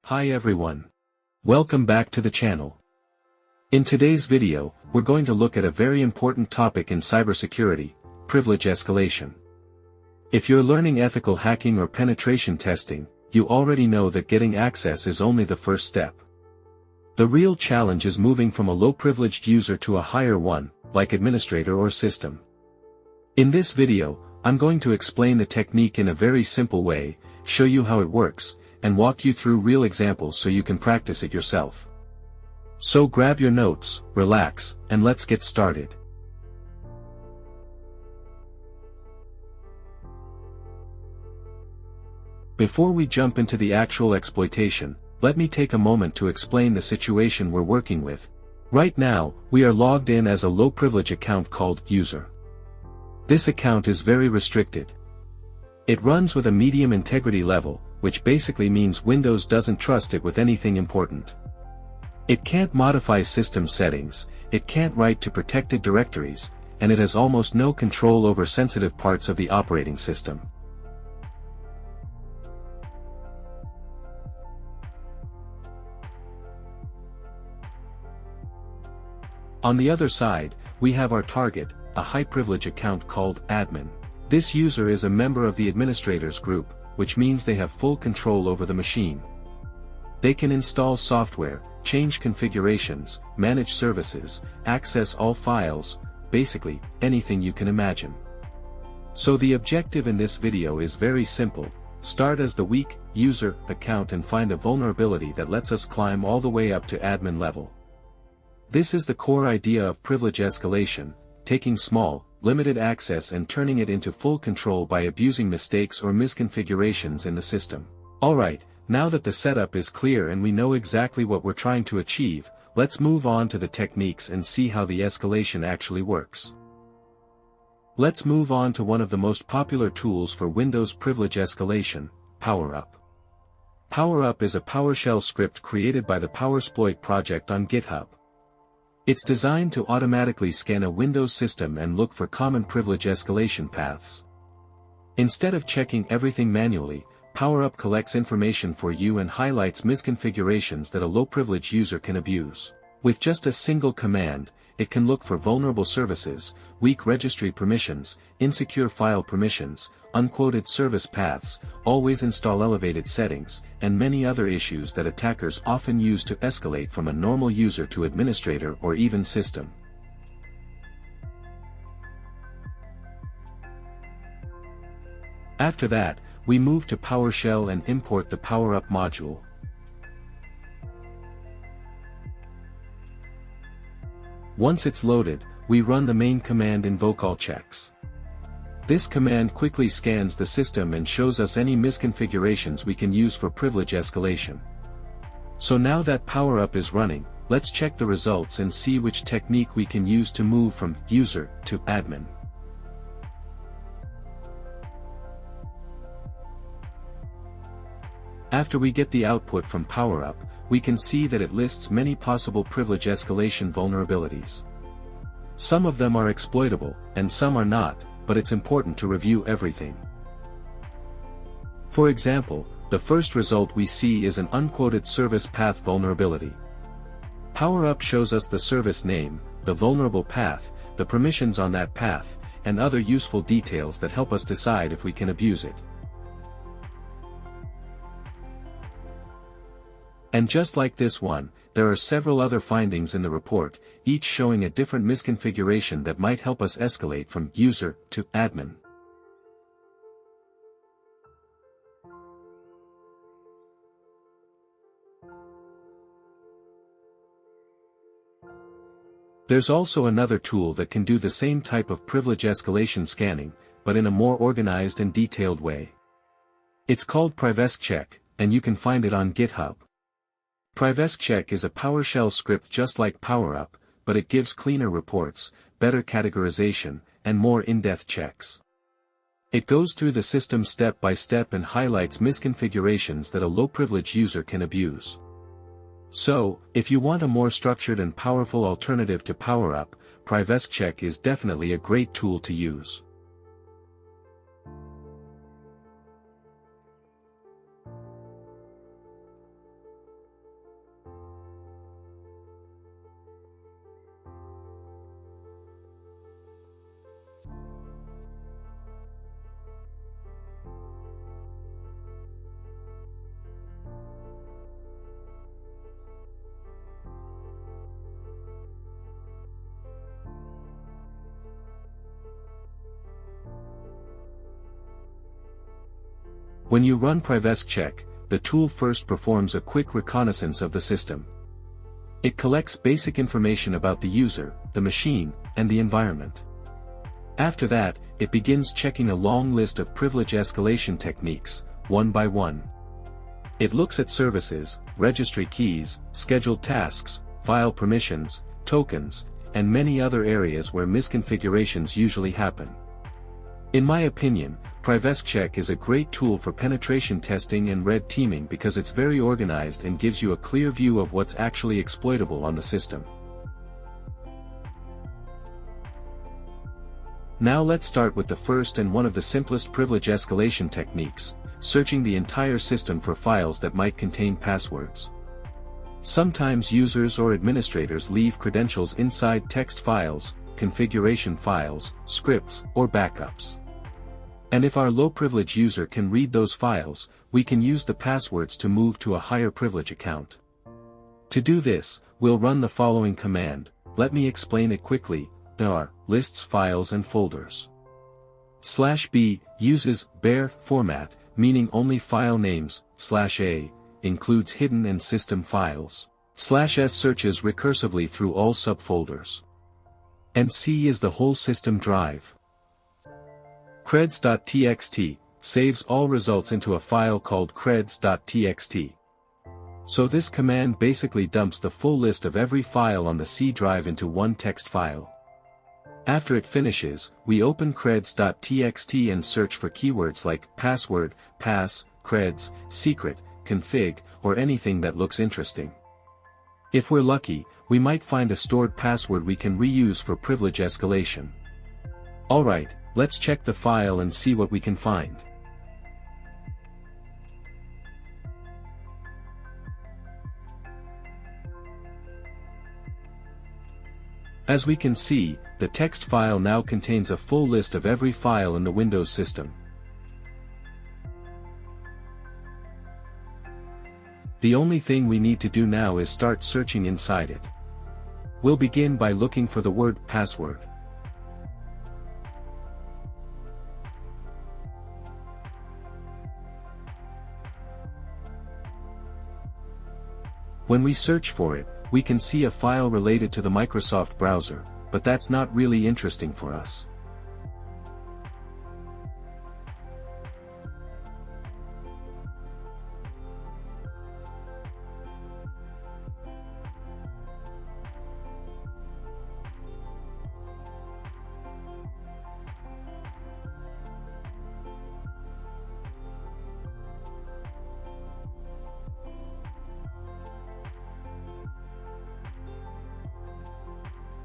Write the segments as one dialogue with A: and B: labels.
A: Hi everyone. Welcome back to the channel. In today's video, we're going to look at a very important topic in cybersecurity, privilege escalation. If you're learning ethical hacking or penetration testing, you already know that getting access is only the first step. The real challenge is moving from a low-privileged user to a higher one, like administrator or system. In this video, I'm going to explain the technique in a very simple way, show you how it works, and walk you through real examples so you can practice it yourself. So grab your notes, relax, and let's get started. Before we jump into the actual exploitation, let me take a moment to explain the situation we're working with. Right now, we are logged in as a low-privilege account called user. This account is very restricted. It runs with a medium integrity level, which basically means Windows doesn't trust it with anything important. It can't modify system settings, it can't write to protected directories, and it has almost no control over sensitive parts of the operating system. On the other side, we have our target, a high-privilege account called admin. This user is a member of the administrators group, which means they have full control over the machine. They can install software, change configurations, manage services, access all files, basically, anything you can imagine. So the objective in this video is very simple: start as the weak user account and find a vulnerability that lets us climb all the way up to admin level. This is the core idea of privilege escalation, taking small, limited access and turning it into full control by abusing mistakes or misconfigurations in the system. Alright, now that the setup is clear and we know exactly what we're trying to achieve, let's move on to the techniques and see how the escalation actually works. Let's move on to one of the most popular tools for Windows privilege escalation, PowerUp. PowerUp is a PowerShell script created by the PowerSploit project on GitHub. It's designed to automatically scan a Windows system and look for common privilege escalation paths. Instead of checking everything manually, PowerUp collects information for you and highlights misconfigurations that a low-privilege user can abuse. With just a single command, it can look for vulnerable services, weak registry permissions, insecure file permissions, unquoted service paths, AlwaysInstallElevated settings, and many other issues that attackers often use to escalate from a normal user to administrator or even system. After that, we move to PowerShell and import the PowerUp module. Once it's loaded, we run the main command invoke all checks. This command quickly scans the system and shows us any misconfigurations we can use for privilege escalation. So now that PowerUp is running, let's check the results and see which technique we can use to move from user to admin. After we get the output from PowerUp, we can see that it lists many possible privilege escalation vulnerabilities. Some of them are exploitable, and some are not, but it's important to review everything. For example, the first result we see is an unquoted service path vulnerability. PowerUp shows us the service name, the vulnerable path, the permissions on that path, and other useful details that help us decide if we can abuse it. And just like this one, there are several other findings in the report, each showing a different misconfiguration that might help us escalate from user to admin. There's also another tool that can do the same type of privilege escalation scanning, but in a more organized and detailed way. It's called PrivescCheck, and you can find it on GitHub. PrivescCheck is a PowerShell script just like PowerUp, but it gives cleaner reports, better categorization, and more in-depth checks. It goes through the system step by step and highlights misconfigurations that a low-privilege user can abuse. So, if you want a more structured and powerful alternative to PowerUp, PrivescCheck is definitely a great tool to use. When you run PrivescCheck, the tool first performs a quick reconnaissance of the system. It collects basic information about the user, the machine, and the environment. After that, it begins checking a long list of privilege escalation techniques, one by one. It looks at services, registry keys, scheduled tasks, file permissions, tokens, and many other areas where misconfigurations usually happen. In my opinion, PrivescCheck is a great tool for penetration testing and red teaming because it's very organized and gives you a clear view of what's actually exploitable on the system. Now let's start with the first and one of the simplest privilege escalation techniques, searching the entire system for files that might contain passwords. Sometimes users or administrators leave credentials inside text files, configuration files, scripts, or backups. And if our low-privilege user can read those files, we can use the passwords to move to a higher privilege account. To do this, we'll run the following command. Let me explain it quickly. There are lists, files and folders. /b uses bare format, meaning only file names. /a includes hidden and system files. /s searches recursively through all subfolders. And C is the whole system drive. creds.txt saves all results into a file called creds.txt. So this command basically dumps the full list of every file on the C drive into one text file. After it finishes, we open creds.txt and search for keywords like password, pass, creds, secret, config, or anything that looks interesting. If we're lucky, we might find a stored password we can reuse for privilege escalation. Alright, let's check the file and see what we can find. As we can see, the text file now contains a full list of every file in the Windows system. The only thing we need to do now is start searching inside it. We'll begin by looking for the word password. When we search for it, we can see a file related to the Microsoft browser, but that's not really interesting for us.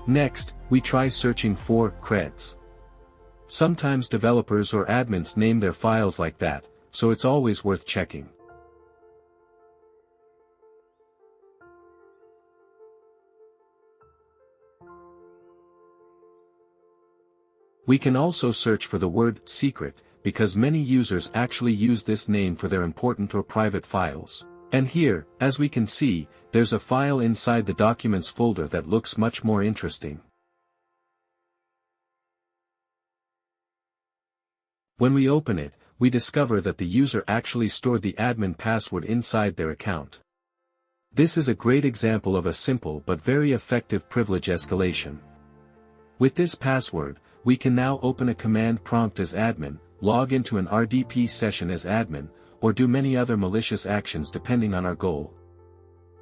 A: Next, we try searching for creds. Sometimes developers or admins name their files like that, so it's always worth checking. We can also search for the word secret, because many users actually use this name for their important or private files. And here, as we can see, there's a file inside the Documents folder that looks much more interesting. When we open it, we discover that the user actually stored the admin password inside their account. This is a great example of a simple but very effective privilege escalation. With this password, we can now open a command prompt as admin, log into an RDP session as admin, or do many other malicious actions depending on our goal.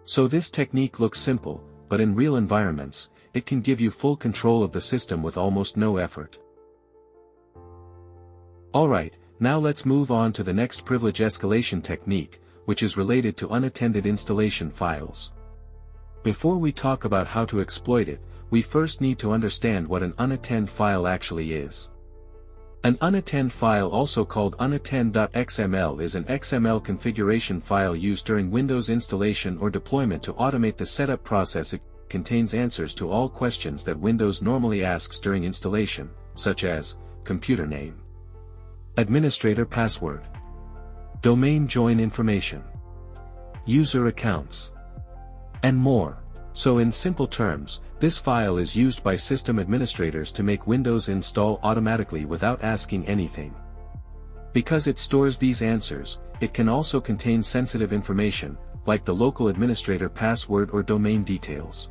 A: So this technique looks simple, but in real environments, it can give you full control of the system with almost no effort. Alright, now let's move on to the next privilege escalation technique, which is related to unattended installation files. Before we talk about how to exploit it, we first need to understand what an unattended file actually is. An unattended file, also called unattended.xml, is an XML configuration file used during Windows installation or deployment to automate the setup process. It contains answers to all questions that Windows normally asks during installation, such as computer name, administrator password, domain join information, user accounts, and more. So in simple terms, this file is used by system administrators to make Windows install automatically without asking anything. Because it stores these answers, it can also contain sensitive information, like the local administrator password or domain details.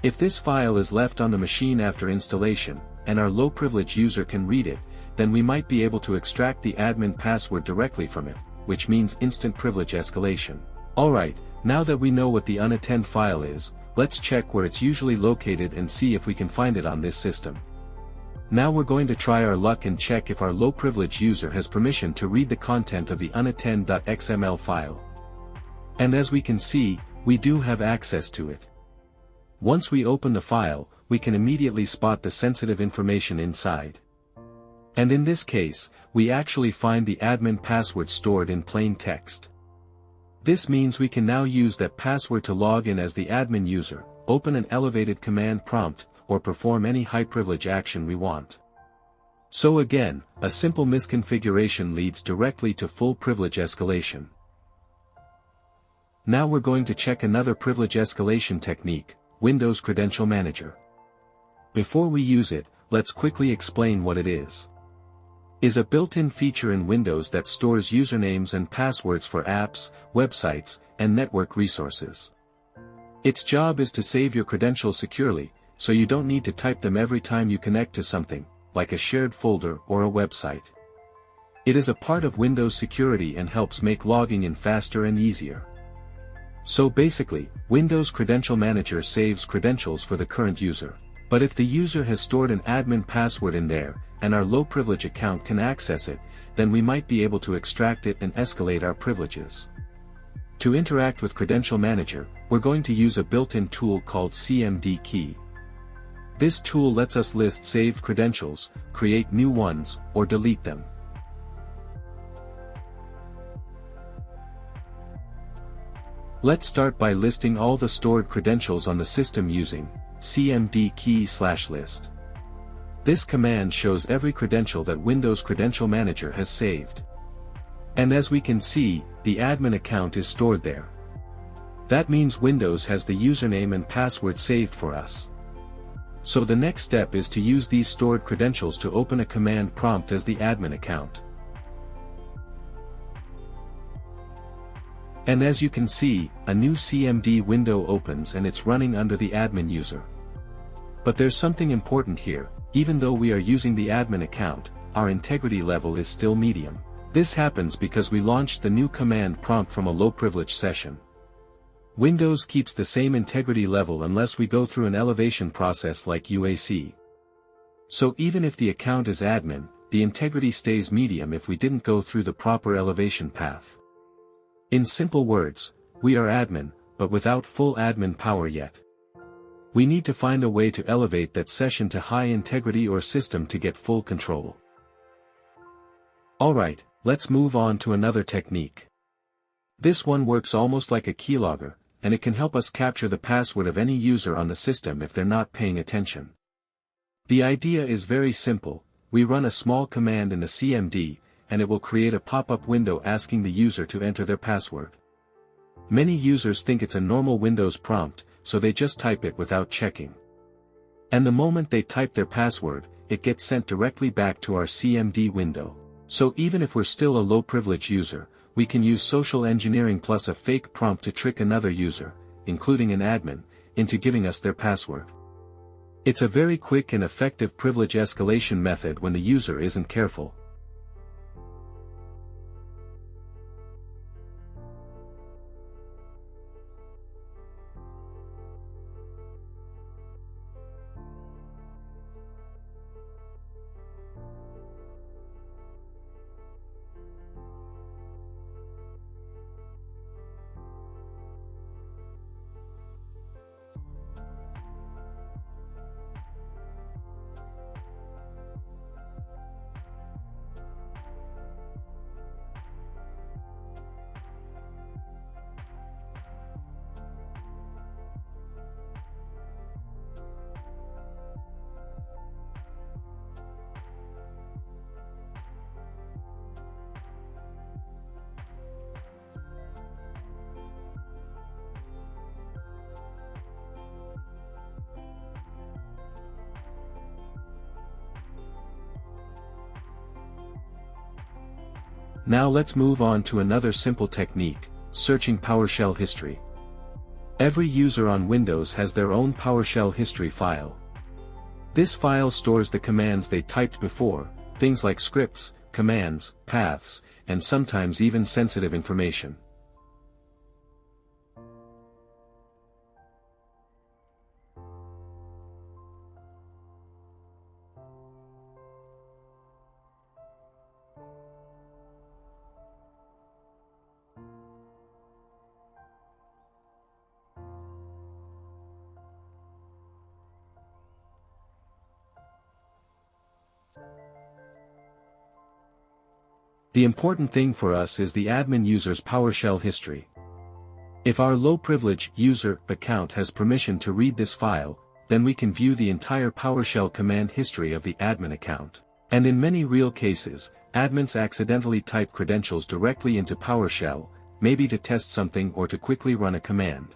A: If this file is left on the machine after installation, and our low-privilege user can read it, then we might be able to extract the admin password directly from it, which means instant privilege escalation. Alright, now that we know what the unattended file is, let's check where it's usually located and see if we can find it on this system. Now we're going to try our luck and check if our low-privilege user has permission to read the content of the unattended.xml file. And as we can see, we do have access to it. Once we open the file, we can immediately spot the sensitive information inside. And in this case, we actually find the admin password stored in plain text. This means we can now use that password to log in as the admin user, open an elevated command prompt, or perform any high-privilege action we want. So again, a simple misconfiguration leads directly to full privilege escalation. Now we're going to check another privilege escalation technique, Windows Credential Manager. Before we use it, let's quickly explain what it is. It is a built-in feature in Windows that stores usernames and passwords for apps, websites, and network resources. Its job is to save your credentials securely, so you don't need to type them every time you connect to something, like a shared folder or a website. It is a part of Windows security and helps make logging in faster and easier. So basically, Windows Credential Manager saves credentials for the current user. But if the user has stored an admin password in there, and our low-privilege account can access it, then we might be able to extract it and escalate our privileges. To interact with Credential Manager, we're going to use a built-in tool called CMD key. This tool lets us list saved credentials, create new ones, or delete them. Let's start by listing all the stored credentials on the system using CMD key/list. This command shows every credential that Windows Credential Manager has saved. And as we can see, the admin account is stored there. That means Windows has the username and password saved for us. So the next step is to use these stored credentials to open a command prompt as the admin account. And as you can see, a new CMD window opens and it's running under the admin user. But there's something important here. Even though we are using the admin account, our integrity level is still medium. This happens because we launched the new command prompt from a low-privilege session. Windows keeps the same integrity level unless we go through an elevation process like UAC. So even if the account is admin, the integrity stays medium if we didn't go through the proper elevation path. In simple words, we are admin, but without full admin power yet. We need to find a way to elevate that session to high integrity or system to get full control. Alright, let's move on to another technique. This one works almost like a keylogger, and it can help us capture the password of any user on the system if they're not paying attention. The idea is very simple. We run a small command in the CMD, and it will create a pop-up window asking the user to enter their password. Many users think it's a normal Windows prompt, so they just type it without checking. And the moment they type their password, it gets sent directly back to our CMD window. So even if we're still a low-privilege user, we can use social engineering plus a fake prompt to trick another user, including an admin, into giving us their password. It's a very quick and effective privilege escalation method when the user isn't careful. Now let's move on to another simple technique, searching PowerShell history. Every user on Windows has their own PowerShell history file. This file stores the commands they typed before, things like scripts, commands, paths, and sometimes even sensitive information. The important thing for us is the admin user's PowerShell history. If our low-privilege user account has permission to read this file, then we can view the entire PowerShell command history of the admin account. And in many real cases, admins accidentally type credentials directly into PowerShell, maybe to test something or to quickly run a command.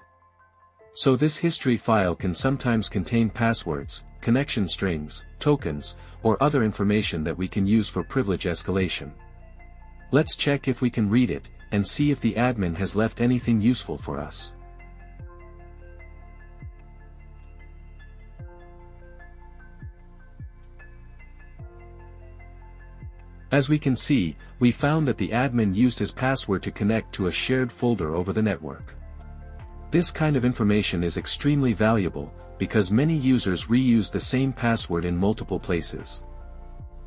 A: So this history file can sometimes contain passwords, connection strings, tokens, or other information that we can use for privilege escalation. Let's check if we can read it, and see if the admin has left anything useful for us. As we can see, we found that the admin used his password to connect to a shared folder over the network. This kind of information is extremely valuable, because many users reuse the same password in multiple places.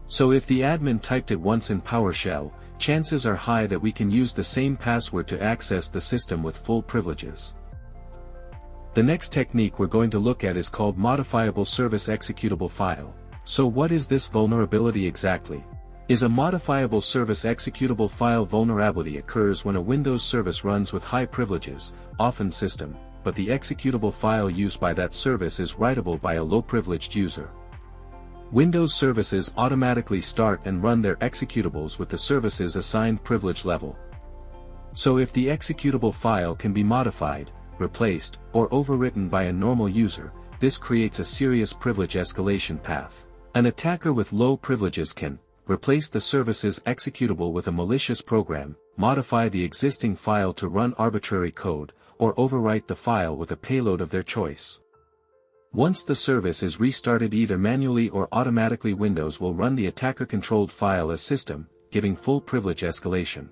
A: So if the admin typed it once in PowerShell, chances are high that we can use the same password to access the system with full privileges. The next technique we're going to look at is called Modifiable Service Executable File. So what is this vulnerability exactly? A modifiable service executable file vulnerability occurs when a Windows service runs with high privileges, often system, but the executable file used by that service is writable by a low-privileged user. Windows services automatically start and run their executables with the service's assigned privilege level. So if the executable file can be modified, replaced, or overwritten by a normal user, this creates a serious privilege escalation path. An attacker with low privileges can replace the service's executable with a malicious program, modify the existing file to run arbitrary code, or overwrite the file with a payload of their choice. Once the service is restarted either manually or automatically, Windows will run the attacker-controlled file as system, giving full privilege escalation.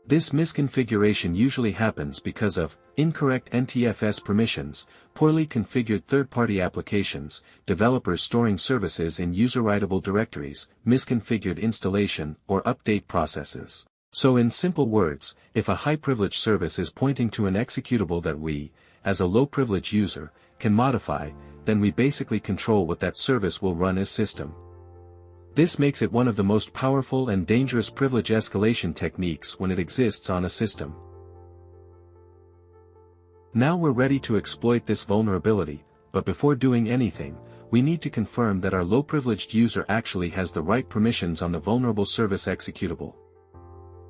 A: This misconfiguration usually happens because of incorrect NTFS permissions, poorly configured third-party applications, developers storing services in user-writable directories, misconfigured installation or update processes. So in simple words, if a high-privilege service is pointing to an executable that we, as a low-privilege user, can modify, then we basically control what that service will run as system. This makes it one of the most powerful and dangerous privilege escalation techniques when it exists on a system. Now we're ready to exploit this vulnerability, but before doing anything, we need to confirm that our low-privileged user actually has the right permissions on the vulnerable service executable.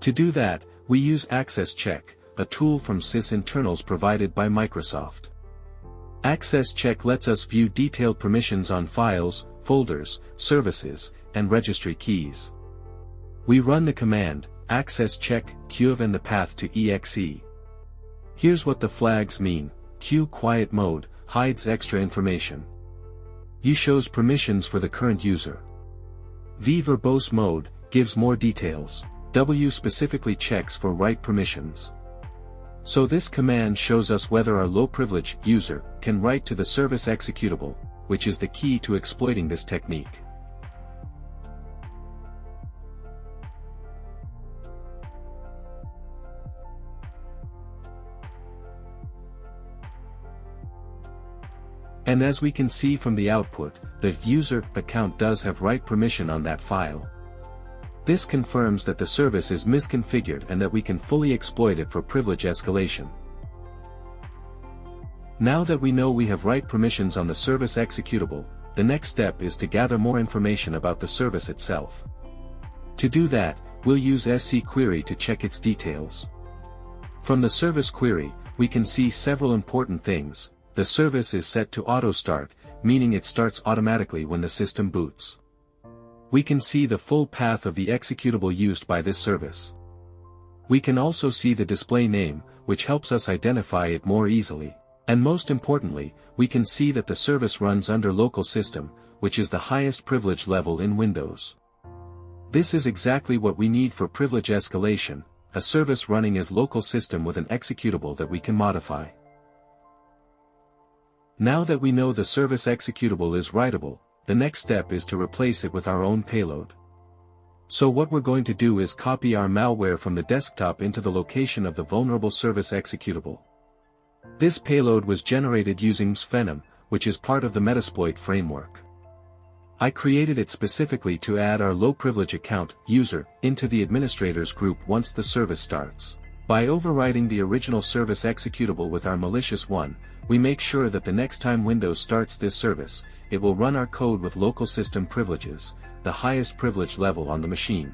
A: To do that, we use Access Check, a tool from sysinternals provided by Microsoft. Access Check lets us view detailed permissions on files, folders, services, and registry keys. We run the command, access check, quv and the path to exe. Here's what the flags mean. Q quiet mode, hides extra information. U shows permissions for the current user. V verbose mode, gives more details. W specifically checks for write permissions. So this command shows us whether our low-privilege user can write to the service executable, which is the key to exploiting this technique. And as we can see from the output, the user account does have write permission on that file. This confirms that the service is misconfigured and that we can fully exploit it for privilege escalation. Now that we know we have write permissions on the service executable, the next step is to gather more information about the service itself. To do that, we'll use SC-Query to check its details. From the service query, we can see several important things. The service is set to auto-start, meaning it starts automatically when the system boots. We can see the full path of the executable used by this service. We can also see the display name, which helps us identify it more easily. And most importantly, we can see that the service runs under local system, which is the highest privilege level in Windows. This is exactly what we need for privilege escalation, a service running as local system with an executable that we can modify. Now that we know the service executable is writable, the next step is to replace it with our own payload. So what we're going to do is copy our malware from the desktop into the location of the vulnerable service executable. This payload was generated using Msphenom, which is part of the Metasploit framework. I created it specifically to add our low-privilege account, user, into the administrators group once the service starts. By overriding the original service executable with our malicious one, we make sure that the next time Windows starts this service, it will run our code with local system privileges, the highest privilege level on the machine.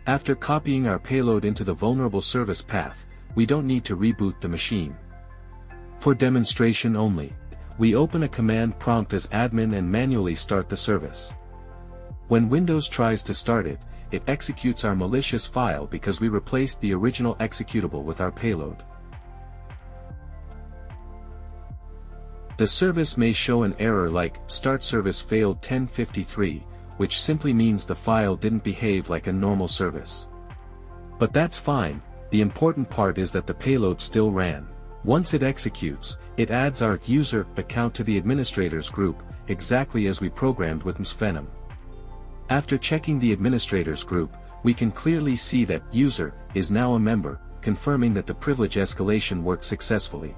A: After copying our payload into the vulnerable service path, we don't need to reboot the machine. For demonstration only, we open a command prompt as admin and manually start the service. When Windows tries to start it, it executes our malicious file because we replaced the original executable with our payload. The service may show an error like, Start Service Failed 1053, which simply means the file didn't behave like a normal service. But that's fine, the important part is that the payload still ran. Once it executes, it adds our user account to the administrators group, exactly as we programmed with Msphenom. After checking the administrators group, we can clearly see that user is now a member, confirming that the privilege escalation worked successfully.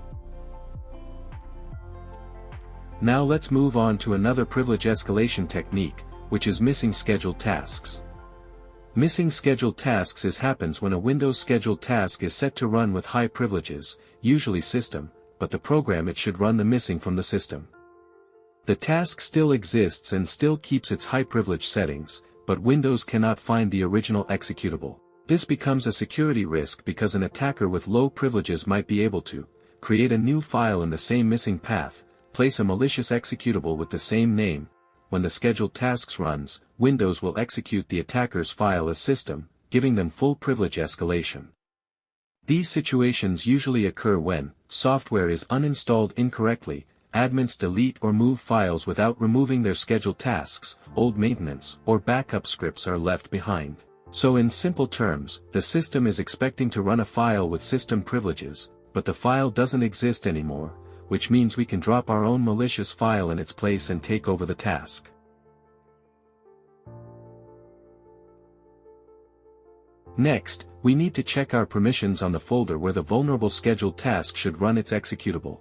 A: Now let's move on to another privilege escalation technique, which is missing scheduled tasks. Missing scheduled tasks happens when a Windows scheduled task is set to run with high privileges, usually system, but the program it should run the missing from the system. The task still exists and still keeps its high privilege settings, but Windows cannot find the original executable. This becomes a security risk because an attacker with low privileges might be able to create a new file in the same missing path, place a malicious executable with the same name. When the scheduled tasks runs, Windows will execute the attacker's file as system, giving them full privilege escalation. These situations usually occur when software is uninstalled incorrectly, admins delete or move files without removing their scheduled tasks, old maintenance or backup scripts are left behind. So in simple terms, the system is expecting to run a file with system privileges, but the file doesn't exist anymore, which means we can drop our own malicious file in its place and take over the task. Next, we need to check our permissions on the folder where the vulnerable scheduled task should run its executable.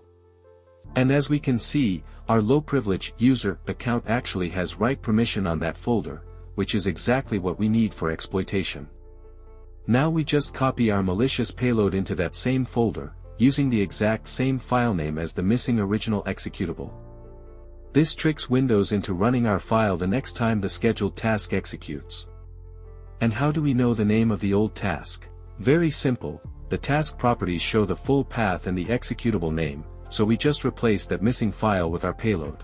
A: And as we can see, our low-privilege user account actually has write permission on that folder, which is exactly what we need for exploitation. Now we just copy our malicious payload into that same folder, using the exact same file name as the missing original executable. This tricks Windows into running our file the next time the scheduled task executes. And how do we know the name of the old task? Very simple, the task properties show the full path and the executable name, so we just replace that missing file with our payload.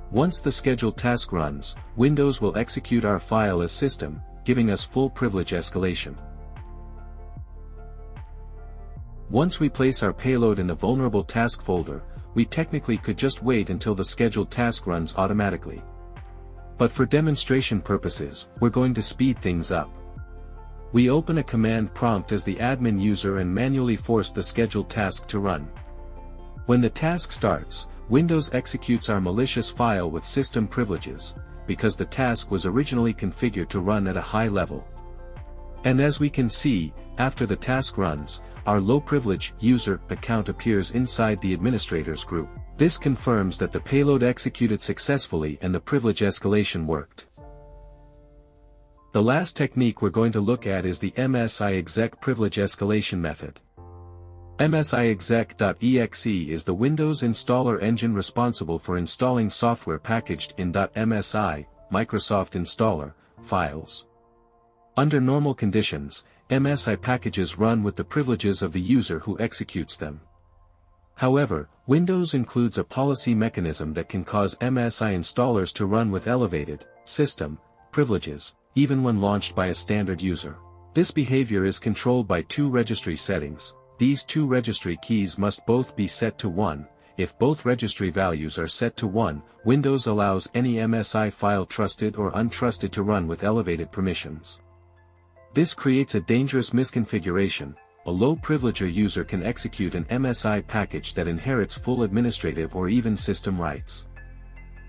A: Once the scheduled task runs, Windows will execute our file as system, giving us full privilege escalation. Once we place our payload in the vulnerable task folder, we technically could just wait until the scheduled task runs automatically. But for demonstration purposes, we're going to speed things up. We open a command prompt as the admin user and manually force the scheduled task to run. When the task starts, Windows executes our malicious file with system privileges, because the task was originally configured to run at a high level. And as we can see, after the task runs, our low-privilege user account appears inside the administrators group. This confirms that the payload executed successfully and the privilege escalation worked. The last technique we're going to look at is the msiexec privilege escalation method. msiexec.exe is the Windows installer engine responsible for installing software packaged in .msi, Microsoft Installer, files. Under normal conditions, MSI packages run with the privileges of the user who executes them. However, Windows includes a policy mechanism that can cause MSI installers to run with elevated system privileges, even when launched by a standard user. This behavior is controlled by two registry settings. These two registry keys must both be set to 1. If both registry values are set to 1, Windows allows any MSI file trusted or untrusted to run with elevated permissions. This creates a dangerous misconfiguration. A low-privileger user can execute an MSI package that inherits full administrative or even system rights.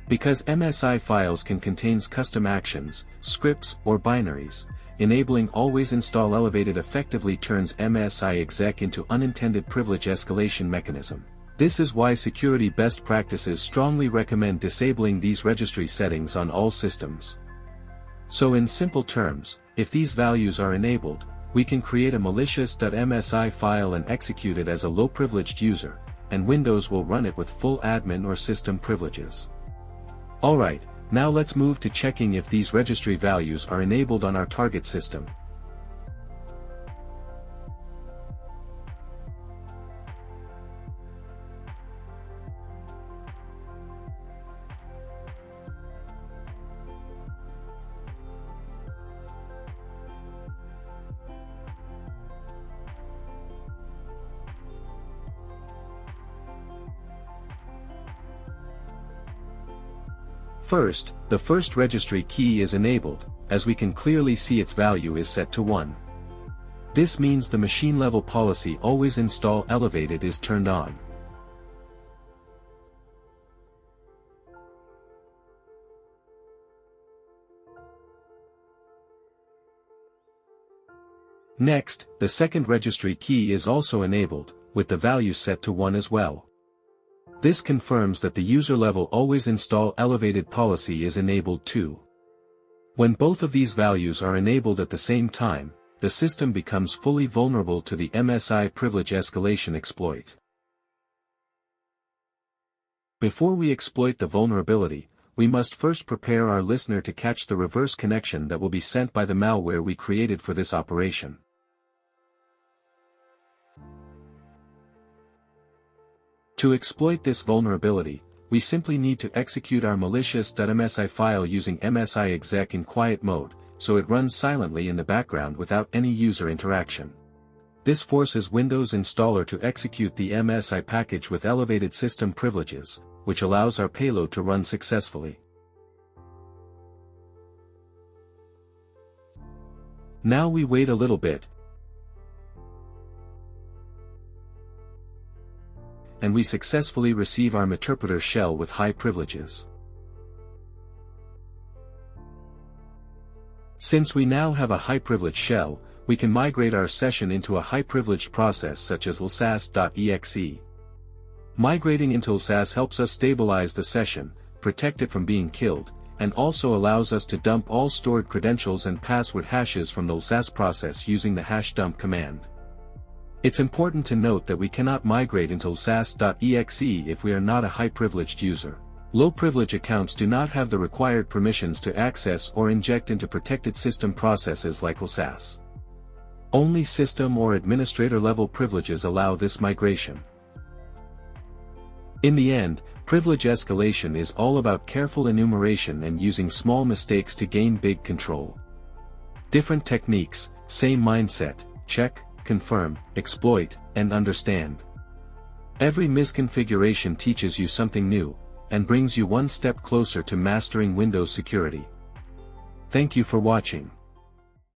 A: Because MSI files can contain custom actions, scripts, or binaries, enabling AlwaysInstallElevated effectively turns MSI exec into unintended privilege escalation mechanism. This is why security best practices strongly recommend disabling these registry settings on all systems. So in simple terms, if these values are enabled, we can create a malicious.msi file and execute it as a low-privileged user, and Windows will run it with full admin or system privileges. Alright, now let's move to checking if these registry values are enabled on our target system. First, the first registry key is enabled, as we can clearly see its value is set to 1. This means the machine-level policy AlwaysInstallElevated is turned on. Next, the second registry key is also enabled, with the value set to 1 as well. This confirms that the user-level AlwaysInstallElevated policy is enabled too. When both of these values are enabled at the same time, the system becomes fully vulnerable to the MSI privilege escalation exploit. Before we exploit the vulnerability, we must first prepare our listener to catch the reverse connection that will be sent by the malware we created for this operation. To exploit this vulnerability, we simply need to execute our malicious.msi file using MSI exec in quiet mode, so it runs silently in the background without any user interaction. This forces Windows installer to execute the MSI package with elevated system privileges, which allows our payload to run successfully. Now we wait a little bit, and we successfully receive our interpreter shell with high privileges. Since we now have a high-privileged shell, we can migrate our session into a high-privileged process such as lsas.exe. Migrating into lsas helps us stabilize the session, protect it from being killed, and also allows us to dump all stored credentials and password hashes from the lsas process using the #dump command. It's important to note that we cannot migrate into lsas.exe if we are not a high-privileged user. Low-privilege accounts do not have the required permissions to access or inject into protected system processes like lsas. Only system or administrator-level privileges allow this migration. In the end, privilege escalation is all about careful enumeration and using small mistakes to gain big control. Different techniques, same mindset: check, confirm, exploit, and understand. Every misconfiguration teaches you something new, and brings you one step closer to mastering Windows security. Thank you for watching.